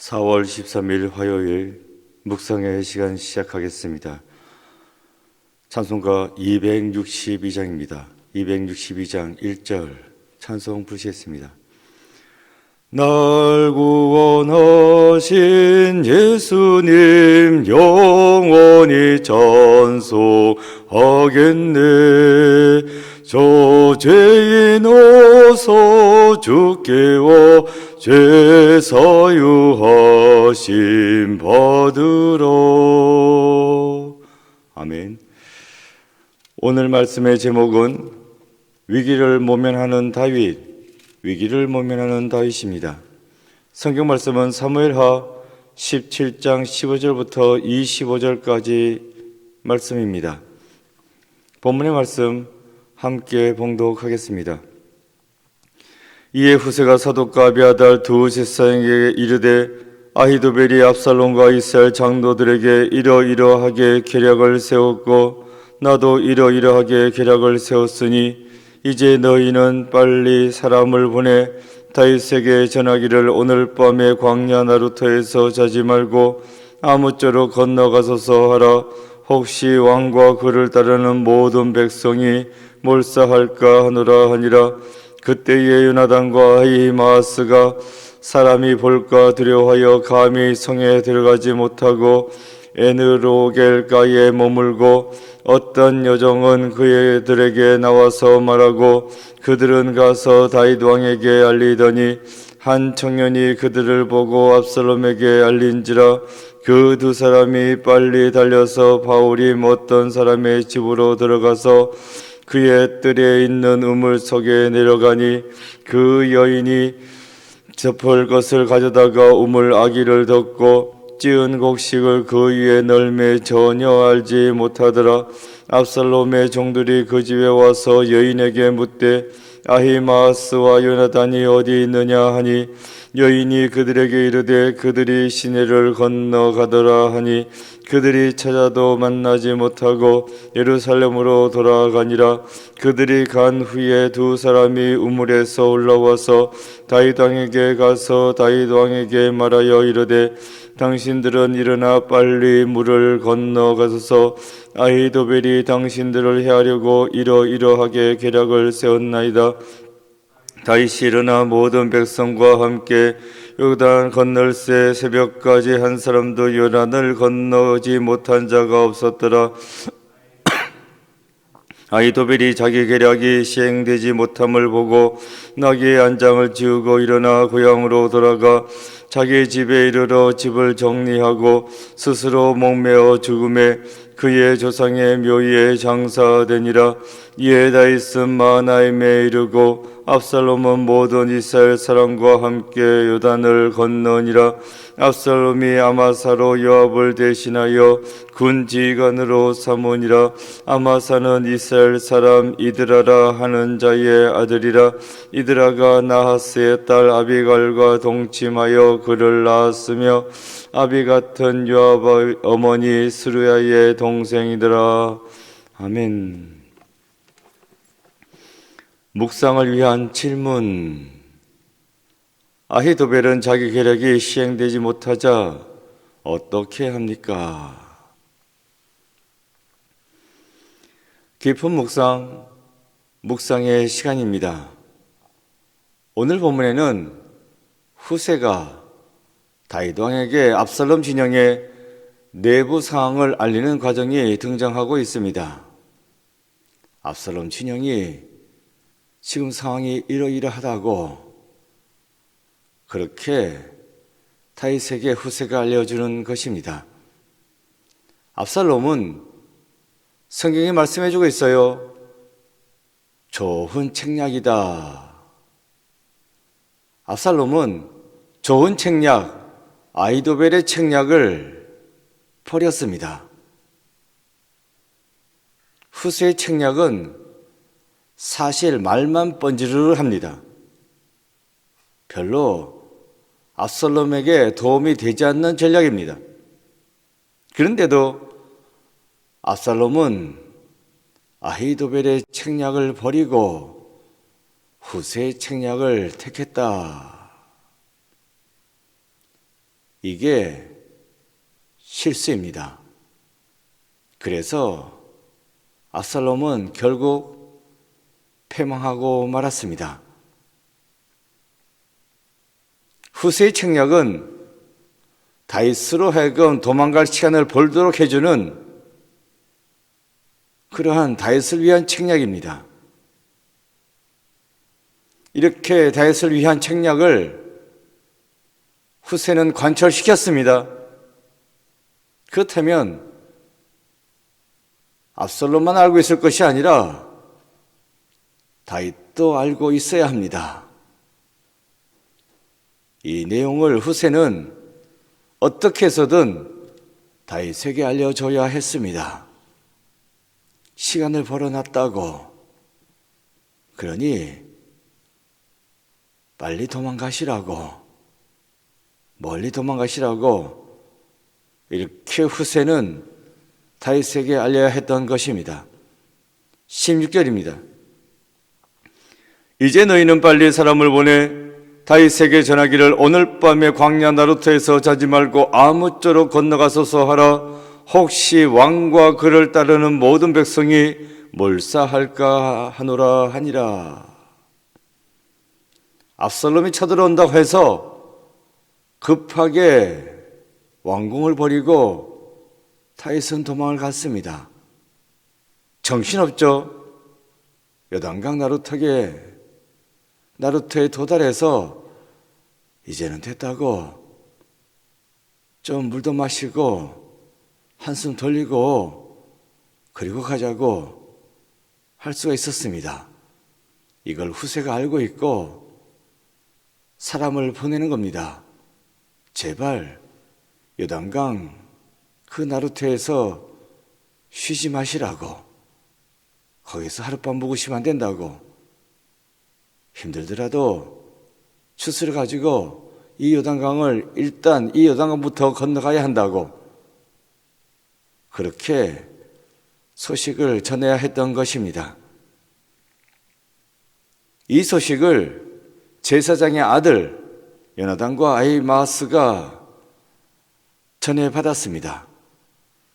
4월 13일 화요일 묵상의 시간 시작하겠습니다. 찬송가 262장입니다. 262장 1절 찬송 부르시겠습니다. 날 구원하신 예수님 영원히 찬송하겠네. 저 죄인 어서 주께 와 죄 사유하심 받으라. 아멘. 오늘 말씀의 제목은 위기를 모면하는 다윗, 위기를 모면하는 다윗입니다. 성경 말씀은 사무엘하 17장 15절부터 25절까지 말씀입니다. 본문의 말씀 함께 봉독하겠습니다. 이에 후세가 사독과 아비아달 두 제사장에게 이르되 아히도벨이 압살롬과 이스라엘 장로들에게 이러이러하게 계략을 세웠고 나도 이러이러하게 계략을 세웠으니 이제 너희는 빨리 사람을 보내 다윗에게 전하기를 오늘 밤에 광야 나루터에서 자지 말고 아무쪼록 건너가소서 하라. 혹시 왕과 그를 따르는 모든 백성이 몰사할까 하노라 하니라. 그때에 요나단과 아히마아스가 사람이 볼까 두려워하여 감히 성에 들어가지 못하고 에느로겔가에 머물고 어떤 여종은 그들에게 나와서 말하고 그들은 가서 다윗 왕에게 알리더니 한 청년이 그들을 보고 압살롬에게 알린지라. 그 두 사람이 빨리 달려서 바울이 어떤 사람의 집으로 들어가서 그의 뜰에 있는 우물 속에 내려가니 그 여인이 접을 것을 가져다가 우물 아기를 덮고 찌은 곡식을 그 위에 널매 전혀 알지 못하더라. 압살롬의 종들이 그 집에 와서 여인에게 묻되 아히마아스와 요나단이 어디 있느냐 하니 여인이 그들에게 이르되 그들이 시내를 건너가더라 하니 그들이 찾아도 만나지 못하고 예루살렘으로 돌아가니라. 그들이 간 후에 두 사람이 우물에서 올라와서 다윗 왕에게 가서 다윗 왕에게 말하여 이르되 당신들은 일어나 빨리 물을 건너가소서. 아히도벨이 당신들을 해하려고 이러이러하게 계략을 세웠나이다. 다윗이 일어나 모든 백성과 함께 요단 건널새 새벽까지 한 사람도 요단을 건너지 못한 자가 없었더라. 아히도벨이 자기 계략이 시행되지 못함을 보고 나귀의 안장을 지우고 일어나 고향으로 돌아가 자기 집에 이르러 집을 정리하고 스스로 목매어 죽음에 그의 조상의 묘위에 장사되니라. 이에 다윗은 마하나임에 이르고 압살롬은 모든 이스라엘 사람과 함께 요단을 건너니라. 압살롬이 아마사로 요압을 대신하여 군 지휘관으로 삼으니라. 아마사는 이스라엘 사람 이드라라 하는 자의 아들이라. 이드라가 나하스의 딸 아비갈과 동침하여 그를 낳았으며 아비 같은 요압의 어머니 스루야의 동생이더라. 아멘. 묵상을 위한 질문. 아히도벨은 자기 계략이 시행되지 못하자 어떻게 합니까? 깊은 묵상의 시간입니다. 오늘 본문에는 후세가 다윗 왕에게 압살롬 진영의 내부 상황을 알리는 과정이 등장하고 있습니다. 압살롬 진영이 지금 상황이 이러이러하다고 그렇게 다윗에게 후세가 알려주는 것입니다. 압살롬은 성경이 말씀해주고 있어요. 좋은 책략이다. 압살롬은 좋은 책략, 아히도벨의 책략을 버렸습니다. 후세의 책략은 사실 말만 번지르르합니다. 별로 압살롬에게 도움이 되지 않는 전략입니다. 그런데도 압살롬은 아히도벨의 책략을 버리고 후세의 책략을 택했다. 이게 실수입니다. 그래서 압살롬은 결국 패망하고 말았습니다. 후세의 책략은 다윗으로 하여금 도망갈 시간을 벌도록 해주는 그러한 다윗을 위한 책략입니다. 이렇게 다윗을 위한 책략을 후세는 관철시켰습니다. 그렇다면 압살롬만 알고 있을 것이 아니라 다윗도 알고 있어야 합니다. 이 내용을 후세는 어떻게 해서든 다윗에게 알려줘야 했습니다. 시간을 벌어놨다고. 그러니 빨리 도망가시라고, 멀리 도망가시라고 이렇게 후세는 다윗에게 알려야 했던 것입니다. 16절입니다. 이제 너희는 빨리 사람을 보내 다윗에게 전하기를 오늘 밤에 광야 나루터에서 자지 말고 아무쪼록 건너가소서 하라. 혹시 왕과 그를 따르는 모든 백성이 몰사할까 하노라 하니라. 압살롬이 쳐들어온다고 해서 급하게 왕궁을 버리고 다윗은 도망을 갔습니다. 정신없죠? 요단강 나루터에 도달해서 이제는 됐다고 좀 물도 마시고 한숨 돌리고 그리고 가자고 할 수가 있었습니다. 이걸 후세가 알고 있고 사람을 보내는 겁니다. 제발 요단강 그 나루터에서 쉬지 마시라고. 거기서 하룻밤 묵으시면 안 된다고. 힘들더라도 추수를 가지고 이 요단강을 일단 이 요단강부터 건너가야 한다고. 그렇게 소식을 전해야 했던 것입니다. 이 소식을 제사장의 아들 요나단과 아히마아스가 전해받았습니다.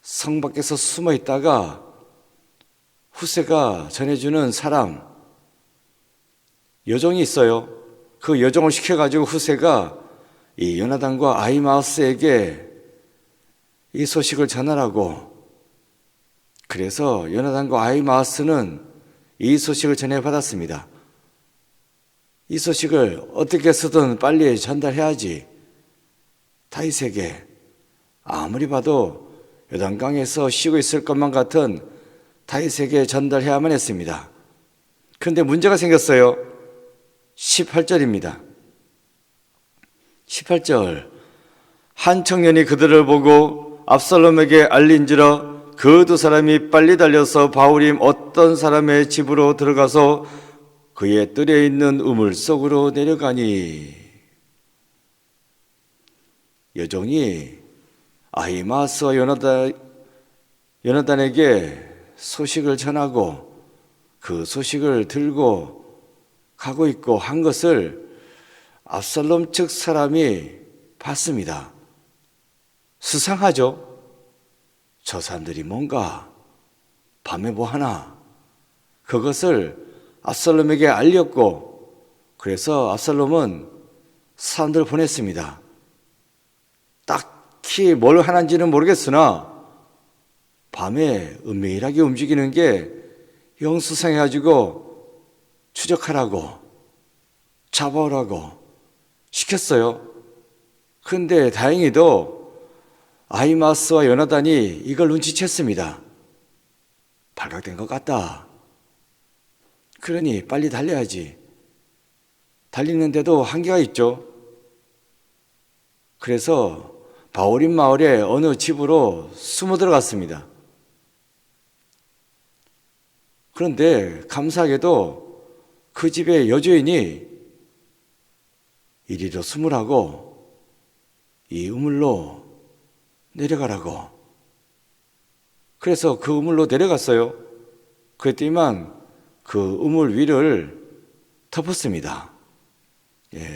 성 밖에서 숨어 있다가 후세가 전해주는 사람, 여종이 있어요. 그 여종을 시켜가지고 후세가 이 요나단과 아히마아스에게 이 소식을 전하라고. 그래서 요나단과 아히마아스는 이 소식을 전해받았습니다. 이 소식을 어떻게 해서든 빨리 전달해야지. 다윗에게 아무리 봐도 요단강에서 쉬고 있을 것만 같은 다윗에게 전달해야만 했습니다. 그런데 문제가 생겼어요. 18절입니다. 18절. 한 청년이 그들을 보고 압살롬에게 알린지라 그 두 사람이 빨리 달려서 바후림 어떤 사람의 집으로 들어가서 그의 뜰에 있는 우물 속으로 내려가니. 여종이 아히마아스와 요나단에게 소식을 전하고 그 소식을 들고 가고 있고 한 것을 압살롬 측 사람이 봤습니다. 수상하죠? 저 사람들이 뭔가 밤에 뭐 하나. 그것을 압살롬에게 알렸고 그래서 압살롬은 사람들을 보냈습니다. 딱히 뭘 하는지는 모르겠으나 밤에 은밀하게 움직이는 게 영 수상해가지고 추적하라고 잡아오라고 시켰어요. 그런데 다행히도 아히마아스와 요나단이 이걸 눈치챘습니다. 발각된 것 같다. 그러니 빨리 달려야지. 달리는데도 한계가 있죠. 그래서 바후림 마을의 어느 집으로 숨어 들어갔습니다. 그런데 감사하게도 그 집의 여주인이 이리로 숨으라고 이 우물로 내려가라고. 그래서 그 우물로 내려갔어요. 그랬더니만 그 우물 위를 덮었습니다.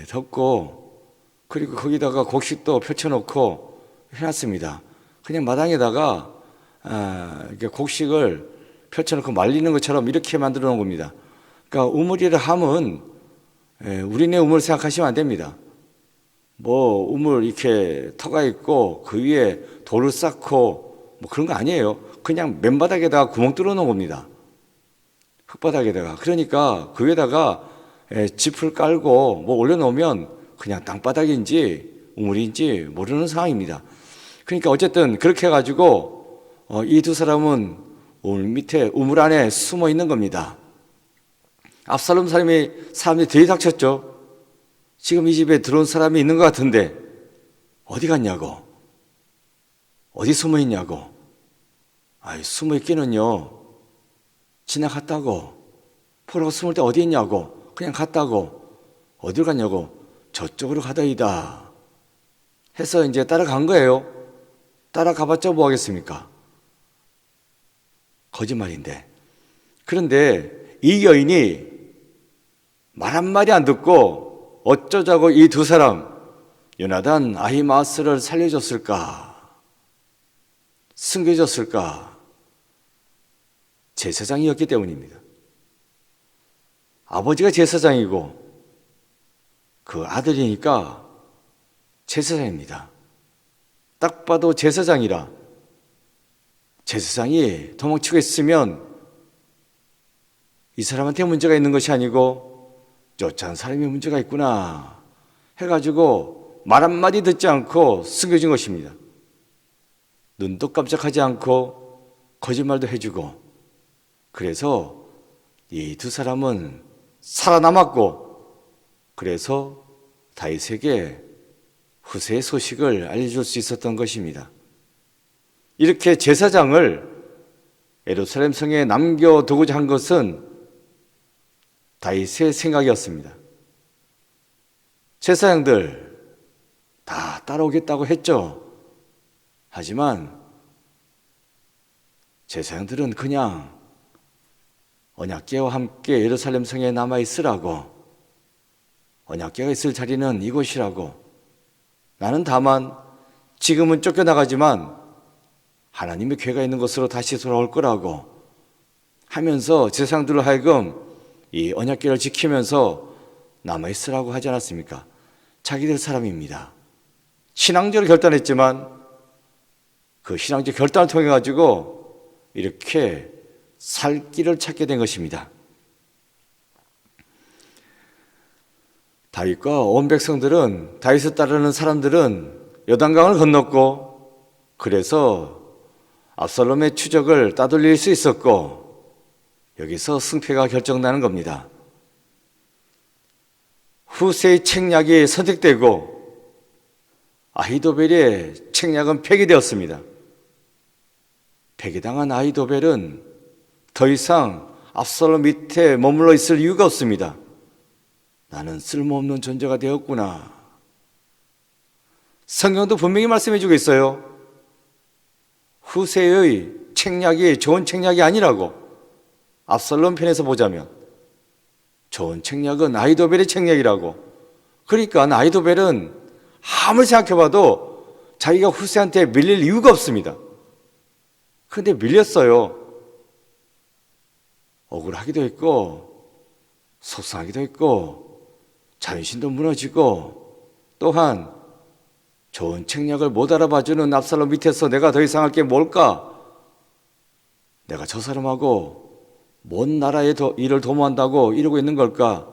덮고 그리고 거기다가 곡식도 펼쳐놓고 해놨습니다. 그냥 마당에다가 이렇게 곡식을 펼쳐놓고 말리는 것처럼 이렇게 만들어 놓은 겁니다. 그러니까 우물이라 함은 우리네 우물 생각하시면 안 됩니다. 뭐 우물 이렇게 터가 있고 그 위에 돌을 쌓고 뭐 그런 거 아니에요. 그냥 맨바닥에다가 구멍 뚫어 놓은 겁니다. 흙바닥에다가. 그러니까 그 위에다가 짚을 깔고 뭐 올려놓으면 그냥 땅바닥인지 우물인지 모르는 상황입니다. 그러니까 어쨌든 그렇게 해가지고 이 두 사람은 우물 밑에 우물 안에 숨어 있는 겁니다. 압살롬 사람들이 들이닥쳤죠. 지금 이 집에 들어온 사람이 있는 것 같은데 어디 갔냐고, 어디 숨어 있냐고. 숨어 있기는요, 지나갔다고. 보라고 숨을 때 어디 있냐고. 그냥 갔다고. 어딜 갔냐고. 저쪽으로 가다이다 해서 이제 따라간 거예요. 따라가봤자 뭐 하겠습니까? 거짓말인데. 그런데 이 여인이 말 한마디 안 듣고 어쩌자고 이 두 사람 요나단, 아히마아스를 살려줬을까? 숨겨줬을까? 제사장이었기 때문입니다. 아버지가 제사장이고 그 아들이니까 제사장입니다. 딱 봐도 제사장이라. 제사장이 도망치고 있으면 이 사람한테 문제가 있는 것이 아니고 쫓아온 사람이 문제가 있구나 해가지고 말 한마디 듣지 않고 숨겨진 것입니다. 눈도 깜짝하지 않고 거짓말도 해주고. 그래서 이 두 사람은 살아남았고, 그래서 다윗에게 후세의 소식을 알려줄 수 있었던 것입니다. 이렇게 제사장을 예루살렘 성에 남겨두고자 한 것은 다윗의 생각이었습니다. 제사장들 다 따라오겠다고 했죠. 하지만 제사장들은 그냥 언약궤와 함께 예루살렘 성에 남아있으라고, 언약궤가 있을 자리는 이곳이라고, 나는 다만 지금은 쫓겨나가지만 하나님의 궤가 있는 곳으로 다시 돌아올 거라고 하면서 제사장들로 하여금 이 언약궤를 지키면서 남아있으라고 하지 않았습니까? 자기들 사람입니다. 신앙적으로 결단했지만 그 신앙적 결단을 통해 가지고 이렇게 살 길을 찾게 된 것입니다. 다윗과 온 백성들은, 다윗을 따르는 사람들은 요단강을 건넜고, 그래서 압살롬의 추적을 따돌릴 수 있었고, 여기서 승패가 결정나는 겁니다. 후세의 책략이 선택되고 아히도벨의 책략은 폐기되었습니다. 폐기당한 아히도벨은 더 이상 압살롬 밑에 머물러 있을 이유가 없습니다. 나는 쓸모없는 존재가 되었구나. 성경도 분명히 말씀해주고 있어요. 후세의 책략이 좋은 책략이 아니라고. 압살롬 편에서 보자면 좋은 책략은 아히도벨의 책략이라고. 그러니까 아히도벨은 아무리 생각해봐도 자기가 후세한테 밀릴 이유가 없습니다. 그런데 밀렸어요. 억울하기도 했고 속상하기도 했고 자존심도 무너지고, 또한 좋은 책략을 못 알아봐주는 압살롬 밑에서 내가 더 이상 할 게 뭘까? 내가 저 사람하고 먼 나라의 일을 도모한다고 이러고 있는 걸까?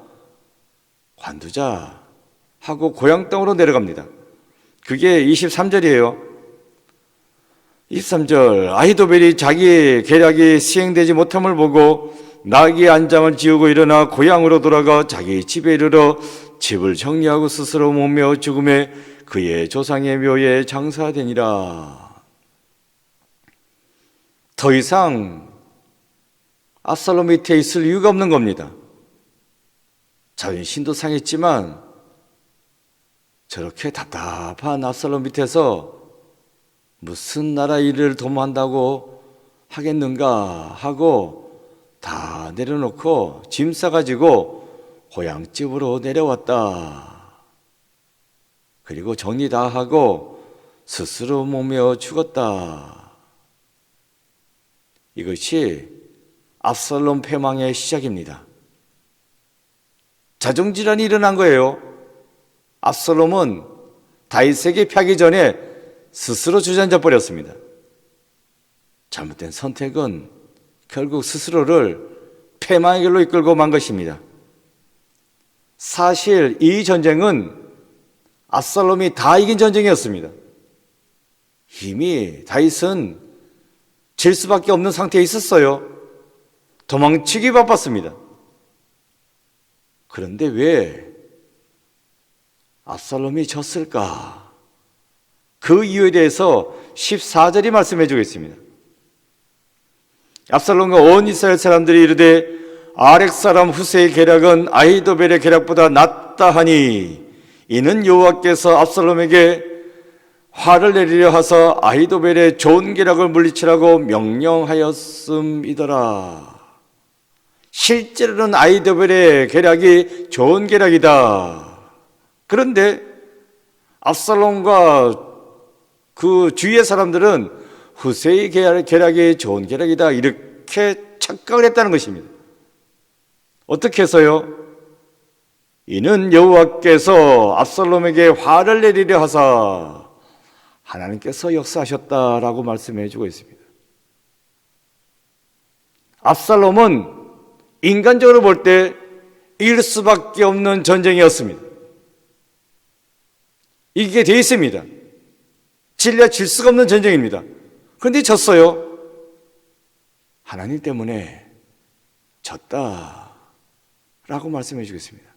관두자 하고 고향 땅으로 내려갑니다. 그게 23절이에요. 23절, 아히도벨이 자기의 계략이 시행되지 못함을 보고 나귀의 안장을 지우고 일어나 고향으로 돌아가 자기 집에 이르러 집을 정리하고 스스로 몸매어 죽음에 그의 조상의 묘에 장사되니라. 더 이상 압살롬 밑에 있을 이유가 없는 겁니다. 자존심도 상했지만 저렇게 답답한 압살롬 밑에서 무슨 나라 일을 도모한다고 하겠는가 하고 다 내려놓고 짐 싸가지고 고향집으로 내려왔다. 그리고 정리 다 하고 스스로 몸며 죽었다. 이것이 압살롬 패망의 시작입니다. 자정질환이 일어난 거예요. 압살롬은 다윗에게 패하기 전에 스스로 주저앉아 버렸습니다. 잘못된 선택은 결국 스스로를 패망의 길로 이끌고 만 것입니다. 사실 이 전쟁은 압살롬이 다 이긴 전쟁이었습니다. 이미 다윗은 질 수밖에 없는 상태에 있었어요. 도망치기 바빴습니다. 그런데 왜 압살롬이 졌을까? 그 이유에 대해서 14절이 말씀해 주겠습니다. 압살롬과 온 이스라엘 사람들이 이르되 아렉 사람 후세의 계략은 아히도벨의 계략보다 낫다 하니 이는 여호와께서 압살롬에게 화를 내리려 하사 아히도벨의 좋은 계략을 물리치라고 명령하였음이더라. 실제로는 아히도벨의 계략이 좋은 계략이다. 그런데 압살롬과 그 주위의 사람들은 후세의 계략이 좋은 계략이다 이렇게 착각을 했다는 것입니다. 어떻게 해서요? 이는 여호와께서 압살롬에게 화를 내리려 하사 하나님께서 역사하셨다라고 말씀해 주고 있습니다. 압살롬은 인간적으로 볼 때 이길 수밖에 없는 전쟁이었습니다. 이기게 돼 있습니다. 질려 질 수가 없는 전쟁입니다. 그런데 졌어요. 하나님 때문에 졌다라고 말씀해 주겠습니다.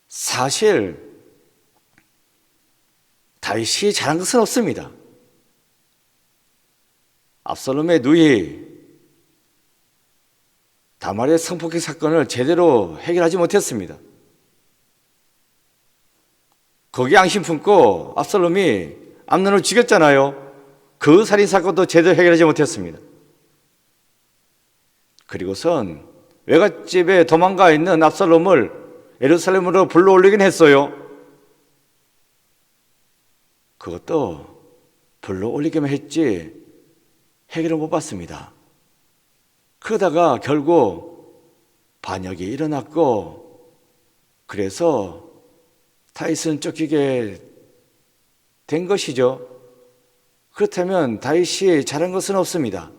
사실 다윗이 잘한 것은 없습니다. 압살롬의 누이 다말의 성폭행 사건을 제대로 해결하지 못했습니다. 거기에 앙심 품고 압살롬이 암논을 죽였잖아요. 그 살인사건도 제대로 해결하지 못했습니다. 그리고선 외갓집에 도망가 있는 압살롬을 예루살렘으로 불러올리긴 했어요. 그것도 불러올리기만 했지 해결을 못 받습니다. 그러다가 결국 반역이 일어났고 그래서 다윗은 쫓기게 된 것이죠. 그렇다면 다윗이 잘한 것은 없습니다.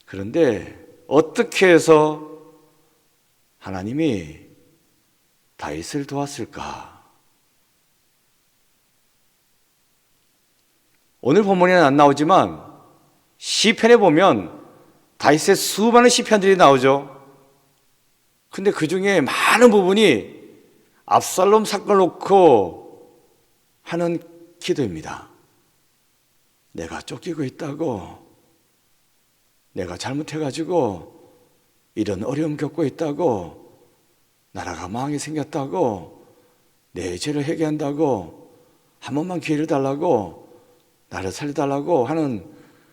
그런데 어떻게 해서 하나님이 다윗을 도왔을까? 오늘 본문에는 안 나오지만 시편에 보면 다윗의 수많은 시편들이 나오죠. 근데 그 중에 많은 부분이 압살롬 사건을 놓고 하는 기도입니다. 내가 쫓기고 있다고, 내가 잘못해가지고 이런 어려움 겪고 있다고, 나라가 망하게 생겼다고, 내 죄를 회개한다고, 한 번만 기회를 달라고, 나를 살려달라고 하는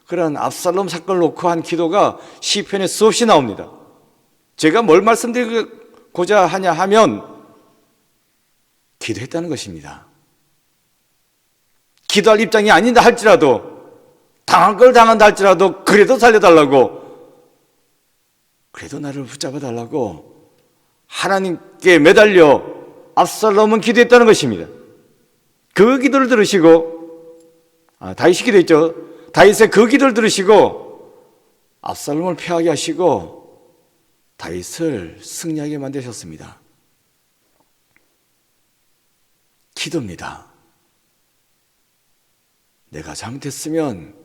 그런 압살롬 사건을 놓고 한 기도가 시편에 수없이 나옵니다. 제가 뭘 말씀드리고자 하냐 하면 기도했다는 것입니다. 기도할 입장이 아니다 할지라도, 당한 걸 당한다 할지라도 그래도 살려달라고, 그래도 나를 붙잡아달라고 하나님께 매달려 압살롬은 기도했다는 것입니다. 그 기도를 들으시고, 다윗이 기도했죠. 다윗의 그 기도를 들으시고 압살롬을 패하게 하시고 다윗을 승리하게 만드셨습니다. 기도입니다. 내가 잘못했으면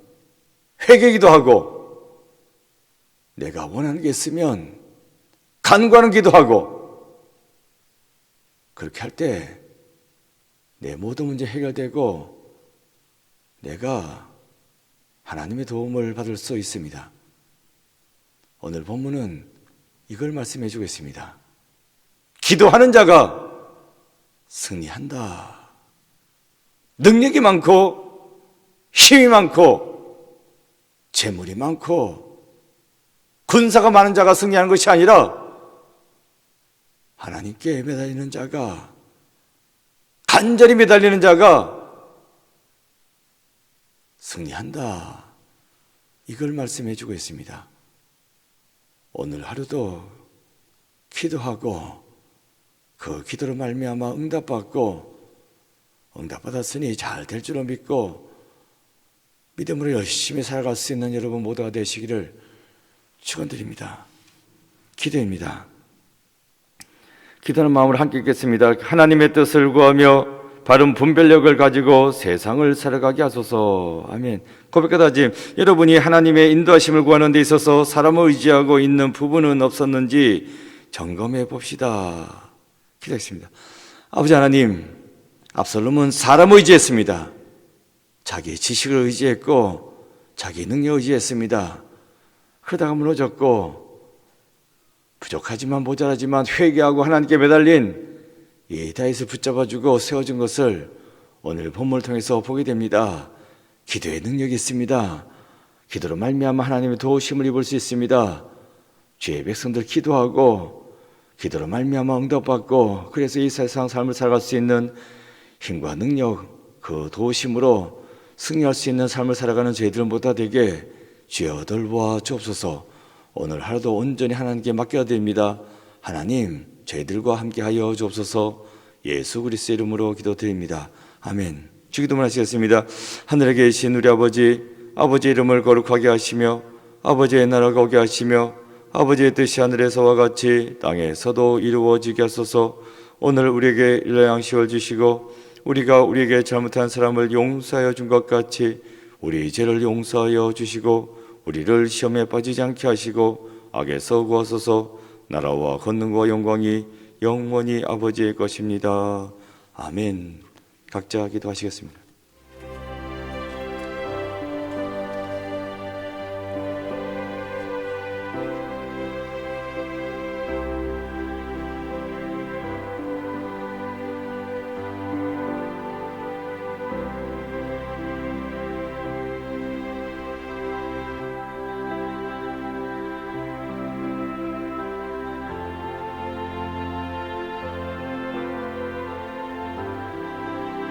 회개기도 하고, 내가 원하는 게 있으면 간구하는 기도하고, 그렇게 할 때 내 모든 문제 해결되고 내가 하나님의 도움을 받을 수 있습니다. 오늘 본문은 이걸 말씀해 주겠습니다. 기도하는 자가 승리한다. 능력이 많고 힘이 많고 재물이 많고 군사가 많은 자가 승리하는 것이 아니라 하나님께 매달리는 자가, 간절히 매달리는 자가 승리한다. 이걸 말씀해 주고 있습니다. 오늘 하루도 기도하고 그 기도로 말미암아 응답받고 응답받았으니 잘 될 줄로 믿고 믿음으로 열심히 살아갈 수 있는 여러분 모두가 되시기를 축원드립니다. 기도입니다. 기도하는 마음으로 함께 읽겠습니다. 하나님의 뜻을 구하며 바른 분별력을 가지고 세상을 살아가게 하소서. 아멘. 고백과 다짐. 여러분이 하나님의 인도하심을 구하는 데 있어서 사람을 의지하고 있는 부분은 없었는지 점검해 봅시다. 기도했습니다. 아버지 하나님, 압살롬은 사람을 의지했습니다. 자기의 지식을 의지했고 자기의 능력을 의지했습니다. 그러다가 무너졌고 부족하지만 모자라지만 회개하고 하나님께 매달린 이 다윗을 붙잡아주고 세워준 것을 오늘 본문을 통해서 보게 됩니다. 기도의 능력이 있습니다. 기도로 말미암아 하나님의 도우심을 입을 수 있습니다. 주의 백성들 기도하고 기도로 말미암아 응답받고 그래서 이 세상 삶을 살아갈 수 있는 힘과 능력, 그 도우심으로 승리할 수 있는 삶을 살아가는 저희들 모두 되게 주여 돌보아 주옵소서. 오늘 하루도 온전히 하나님께 맡겨드립니다. 하나님, 저희들과 함께하여 주옵소서. 예수 그리스도의 이름으로 기도드립니다. 아멘. 주기도문 하시겠습니다. 하늘에 계신 우리 아버지, 아버지의 이름을 거룩하게 하시며 아버지의 나라가 오게 하시며 아버지의 뜻이 하늘에서와 같이 땅에서도 이루어지게 하소서. 오늘 우리에게 일용할 양식을 주시고 우리가 우리에게 잘못한 사람을 용서하여 준 것 같이 우리 죄를 용서하여 주시고 우리를 시험에 빠지지 않게 하시고 악에서 구하소서. 나라와 권능과 영광이 영원히 아버지의 것입니다. 아멘. 각자 기도하시겠습니다.